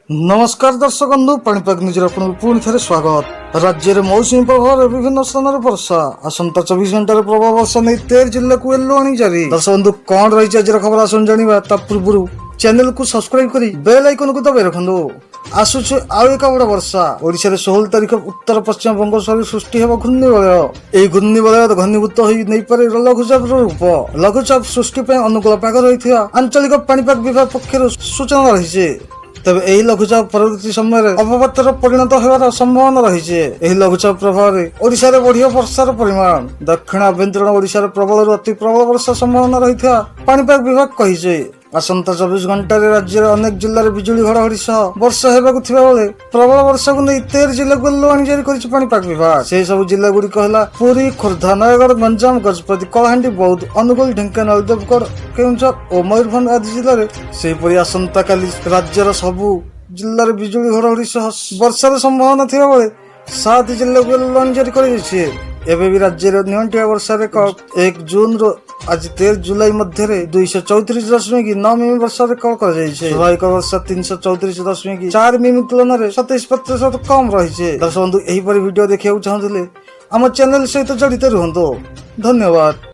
नमस्कार दर्शक बंधु पाणीपाग निजर पुणी थे स्वागत। राज्य में मौसुमी प्रभाव विभिन्न स्थान में वर्षा आसंता 24 घंटे प्रभाव वर्षा नहीं 13 जिला को येलो वार्निंग जारी। दर्शक बंधु कौन रही आज खबर आसन जाना ता पूर्व चैनल को सब्सक्राइब करी बेल आइकन को दबाई रखु। आसुच आउ एक बड़ वर्षा ओडिशा 16 तारिख उत्तर पश्चिम बंगोपसागर सृष्टि होगा घूर्णिबलय। घूर्णिबलय घनीभूत नहीं पारे लघुचाप रूप। लघुचाप सृष्टि अनुकूल पाग रही आंचलिक पाणीपाग विभाग पक्षर सूचना रही। तबे एही लघुचाप परवर्ती समय अवपातर परिणत होवार संभावना रही। लघुचाप प्रभाव में ओडिशा रे बढ़िया वर्षार परिमाण। दक्षिण आभ्यंतरण ओडिशा रे प्रबल अति प्रबल वर्षा संभावना रही पाणीपाग विभाग कही। आसंता 24 घंटे राज्य अनेक जिले में बिजुली घड़घड़ी सह वर्षा होगा बेले प्रबल वर्षा को नहीं 13 जिला को येलो वार्निंग जारी कर पाणीपाग विभाग। से सब जिला गुड़िक है पुरी, खोर्धा, नयगढ़, गंजाम, गजपति, कलाहांडी, बौद्ध, अनुगुल, ढेंकानाल, देवगढ़, केउंझर और मयूरभंज आदि जिले में। आसंता काली राज्यर सबू जिले में बिजुली घड़घड़ी सह वर्षार संभावना थी बेले 7 जिला को येलो वार्निंग जारी कर एवं भी राज्य में नियंत्रित वर्षा रेकर्ड 1 जून आज 13 जुलाई मध्य 234.9 मिमी वर्षा रेकर्ड कर स्वाभाविक वर्षा 334.4 मिमी तुलन में 27% कम रही। दर्शक बंधु यहीपरि वीडियो देखा चाहूले आम चैनल सहित जड़ित रुहतु। धन्यवाद।